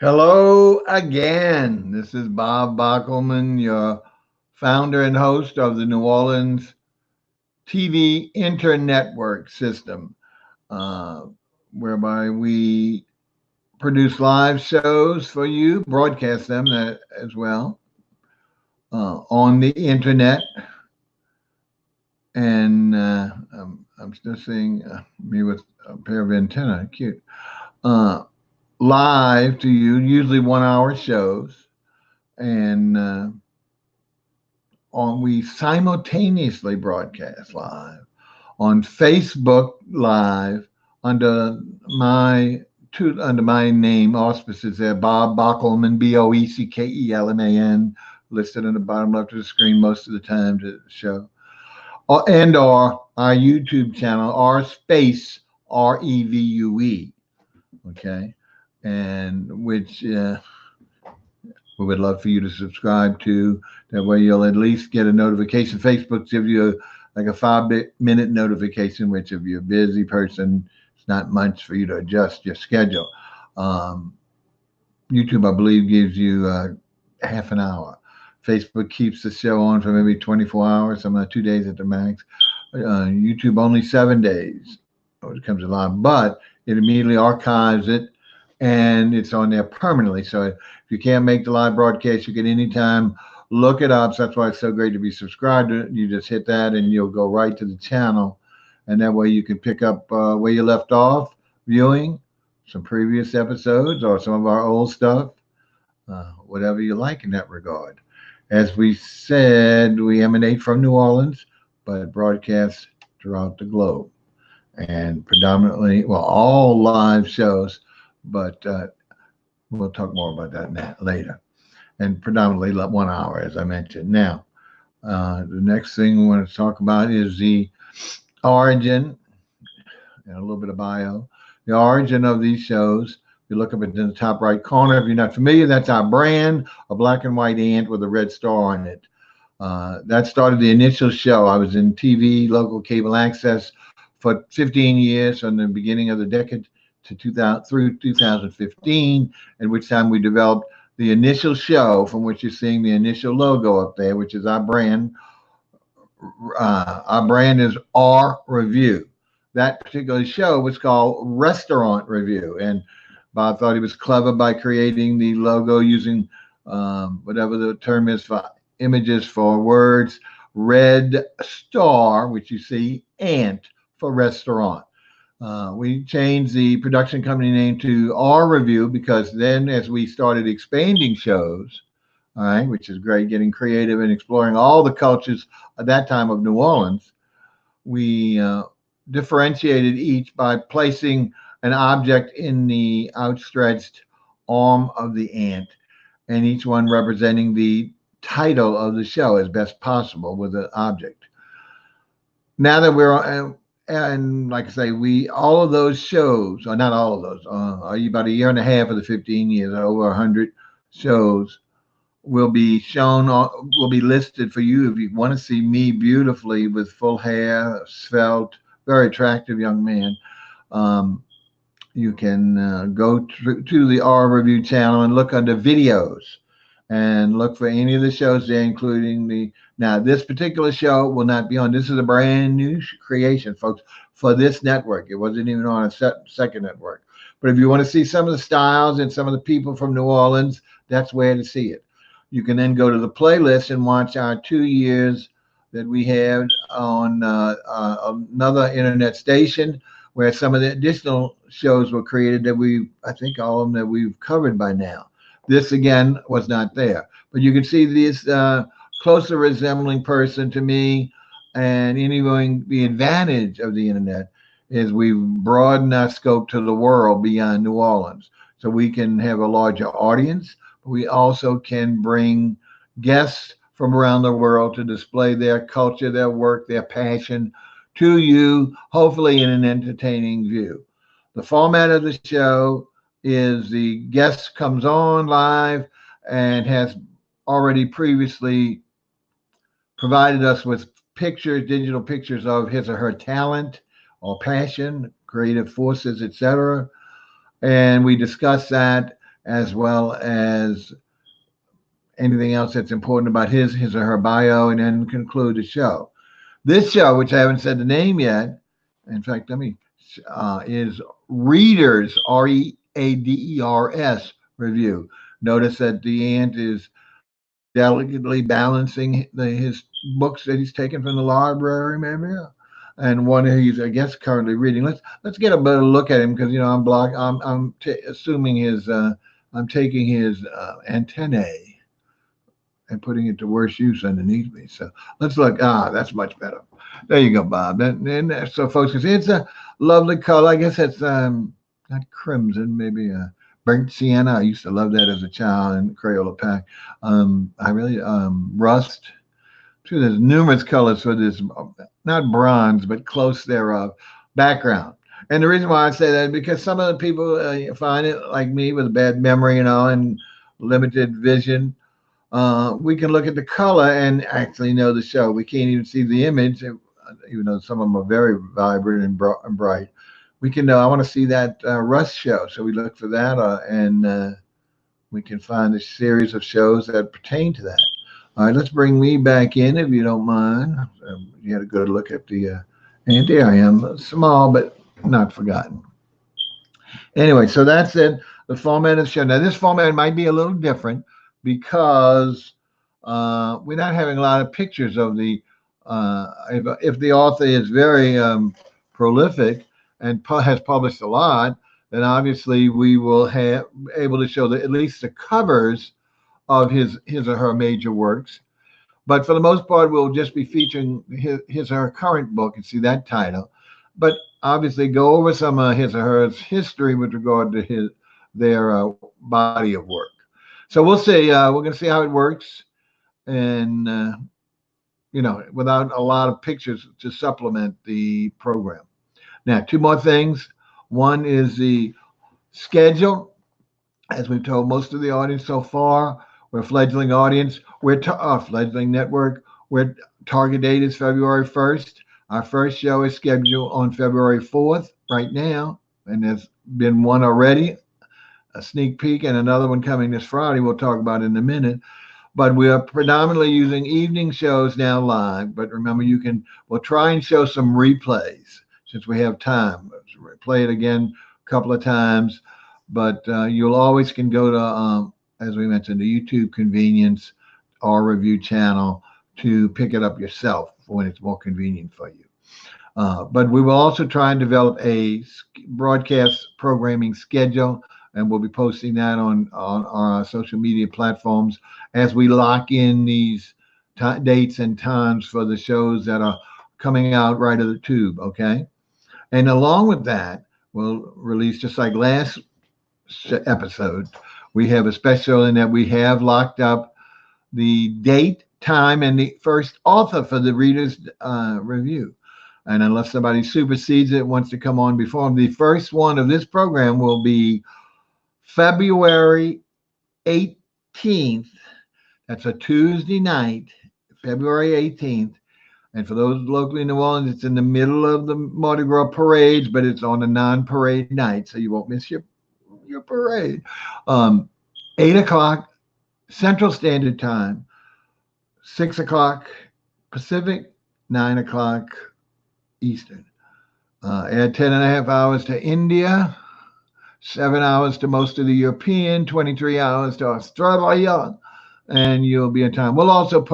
Hello again. This is Bob Bockelman, your founder and host of the New Orleans TV Internetwork System, uh, whereby we produce live shows for you, broadcast them as well on the internet. And I'm still seeing me with a pair of antennae, cute. Uh, Live to you, usually 1 hour shows. And we simultaneously broadcast live on Facebook Live under my name auspices there, Bob Bockelman, Bockelman, listed on the bottom left of the screen most of the time to show, and our YouTube channel, R space REVUE, okay, and which we would love for you to subscribe to. That way, you'll at least get a notification. Facebook gives you like a 5-minute notification, which if you're a busy person, it's not much for you to adjust your schedule. Um, YouTube, I believe, gives you half an hour. Facebook keeps the show on for maybe 24 hours, some 2 days at the max. YouTube only 7 days when it comes to live, but it immediately archives it and it's on there permanently. So if you can't make the live broadcast, you can anytime look it up. So that's why it's so great to be subscribed to it. You just hit that and you'll go right to the channel. And that way you can pick up where you left off, viewing some previous episodes or some of our old stuff, whatever you like in that regard. As we said, we emanate from New Orleans, but broadcast throughout the globe. And predominantly, well, all live shows, but we'll talk more about that later. And predominantly 1 hour, as I mentioned. Now, the next thing we want to talk about is the origin and a little bit of bio. The origin of these shows. You look up in the top right corner. If you're not familiar, that's our brand, a black and white ant with a red star on it. That started the initial show. I was in TV, local cable access for 15 years from the beginning of the decade to 2000 through 2015, at which time we developed the initial show from which you're seeing the initial logo up there, which is our brand. Our brand is R Revue. That particular show was called Restaurant Review, and Bob thought he was clever by creating the logo using whatever the term is for images for words, red star, which you see, ant for restaurant. We changed the production company name to R Revue because then, as we started expanding shows, all right, which is great, getting creative and exploring all the cultures at that time of New Orleans, we differentiated each by placing an object in the outstretched arm of the ant, and each one representing the title of the show as best possible with the object. Now that we're and like I say, we all of those shows, or not all of those, about a year and a half of the 15 years, over 100 shows will be shown, will be listed for you if you want to see me beautifully with full hair, svelte, very attractive young man. Um, you can go to the R Review channel and look under videos and look for any of the shows there, including the. Now, this particular show will not be on. This is a brand new creation, folks, for this network. It wasn't even on a second network. But if you want to see some of the styles and some of the people from New Orleans, that's where to see it. You can then go to the playlist and watch our 2 years that we had on another internet station where some of the additional shows were created that I think all of them that we've covered by now. This again was not there, but you can see this closer resembling person to me. And anyway, the advantage of the internet is we've broadened our scope to the world beyond New Orleans, so we can have a larger audience. But we also can bring guests from around the world to display their culture, their work, their passion to you, hopefully in an entertaining view. The format of the show is the guest comes on live and has already previously provided us with pictures, digital pictures of his or her talent or passion, creative forces, etc. And we discuss that as well as anything else that's important about his or her bio, and then conclude the show. This show, which I haven't said the name yet, in fact, let me, is Readers, Readers Review. Notice that the ant is delicately balancing his books that he's taken from the library, maybe, and one he's, I guess, currently reading. Let's get a better look at him, because I'm assuming his I'm taking his antennae and putting it to worse use underneath me. So let's look. That's much better. There you go, Bob. And so folks can see it's a lovely color. I guess it's not crimson, maybe burnt sienna. I used to love that as a child in Crayola pack. I really rust. Too, there's numerous colors for this, not bronze, but close thereof background. And the reason why I say that is because some of the people find it, like me, with a bad memory, and limited vision. We can look at the color and actually know the show. We can't even see the image, even though some of them are very vibrant and bright. We can know, I want to see that Rust show. So we look for that, and we can find a series of shows that pertain to that. All right, let's bring me back in, if you don't mind. You had a good look at the, and there I am, small but not forgotten. Anyway, so that's it, the format of the show. Now, this format might be a little different because we're not having a lot of pictures of the, if the author is very prolific and has published a lot, then obviously we will have able to show at least the covers of his or her major works. But for the most part, we'll just be featuring his or her current book and see that title. But obviously go over some of his or her history with regard to their body of work. So we'll see. We're going to see how it works, and without a lot of pictures to supplement the program. Now, two more things. One is the schedule. As we've told most of the audience so far, we're a fledgling audience. We're a fledgling network. Our target date is February 1st. Our first show is scheduled on February 4th right now, and there's been one already, a sneak peek, and another one coming this Friday we'll talk about in a minute. But we are predominantly using evening shows now live. But remember, we'll try and show some replays since we have time. We'll play it again a couple of times. But you'll always can go to, as we mentioned, the YouTube convenience or review channel to pick it up yourself when it's more convenient for you. But we will also try and develop a broadcast programming schedule, and we'll be posting that on our social media platforms as we lock in these dates and times for the shows that are coming out right of the tube, okay? And along with that, we'll release, just like last episode, we have a special in that we have locked up the date, time, and the first author for the Reader's Review. And unless somebody supersedes it, wants to come on before them, the first one of this program will be February 18th. That's a Tuesday night, February 18th. And for those locally in New Orleans, it's in the middle of the Mardi Gras parades, but it's on a non-parade night, so you won't miss your parade. 8 o'clock Central Standard Time, 6 o'clock Pacific, 9 o'clock Eastern. Add 10.5 hours to India, 7 hours to most of the European, 23 hours to Australia, and you'll be in time. We'll also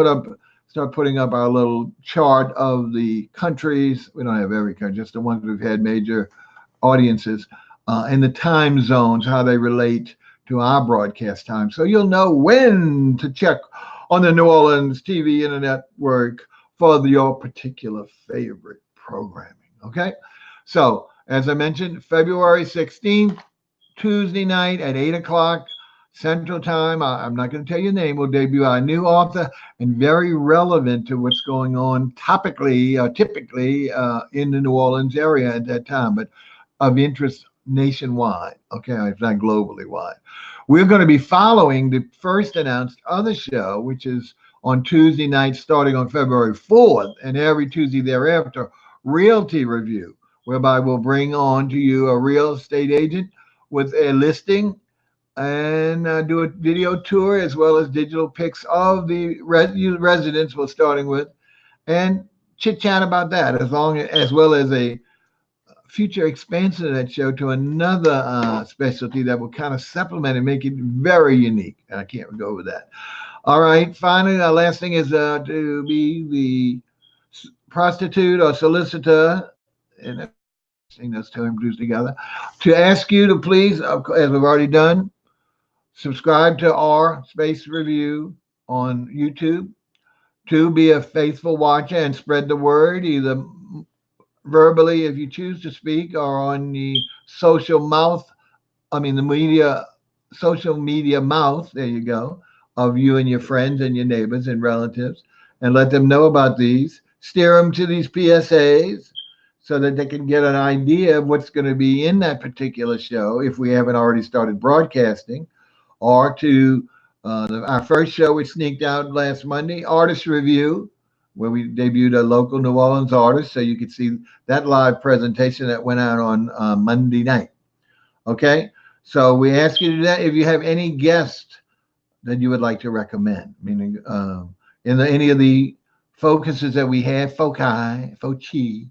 start putting up our little chart of the countries. We don't have every country, just the ones we've had major audiences, and the time zones, how they relate to our broadcast time. So you'll know when to check on the New Orleans TV internet network for your particular favorite programming. Okay? So, as I mentioned, February 16th, Tuesday night at 8 o'clock Central Time. I'm not going to tell you the name. We'll debut our new author, and very relevant to what's going on typically in the New Orleans area at that time, but of interest nationwide. Okay, if not globally wide. We're going to be following the first announced other show, which is on Tuesday night starting on February 4th, and every Tuesday thereafter, Realty Review, whereby we'll bring on to you a real estate agent with a listing and do a video tour as well as digital pics of the residents we're starting with, and chit chat about that as well as a future expansion of that show to another specialty that will kind of supplement and make it very unique. And I can't go with that. All right. Finally, the last thing is to be the prostitute or solicitor, and seeing those two groups together, to ask you to please, as we've already done, subscribe to our Space Review on YouTube. To be a faithful watcher and spread the word, either verbally if you choose to speak, or on the social mouth, I mean, the media, social media mouth, there you go, of you and your friends and your neighbors and relatives, and let them know about these. Steer them to these PSAs so that they can get an idea of what's going to be in that particular show if we haven't already started broadcasting, or to our first show, which sneaked out last Monday, Artist Review, where we debuted a local New Orleans artist. So you could see that live presentation that went out on Monday night. Okay. So we ask you to do that. If you have any guest that you would like to recommend, meaning any of the focuses that we have, foci,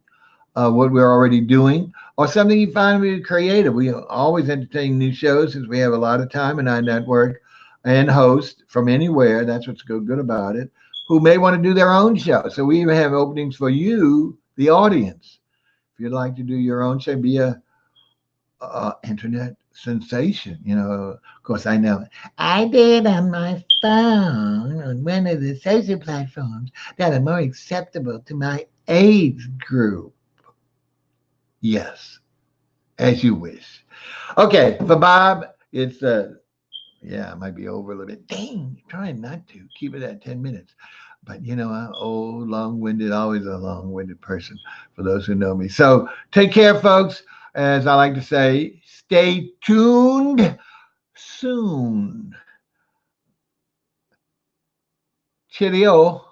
what we're already doing, or something you find really creative. We always entertain new shows since we have a lot of time in our network, and host from anywhere. That's what's good about it. Who may want to do their own show. So we even have openings for you, the audience. If you'd like to do your own show, be a internet sensation. Of course, I know. I did on my phone on one of the social platforms that are more acceptable to my age group. Yes, as you wish. Okay, for Bob, it's yeah, it might be over a little bit. Dang, trying not to keep it at 10 minutes. But I'm old, long-winded, always a long-winded person for those who know me. So take care, folks. As I like to say, stay tuned soon. Cheerio.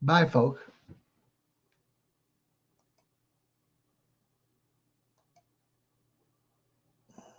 Bye, folks.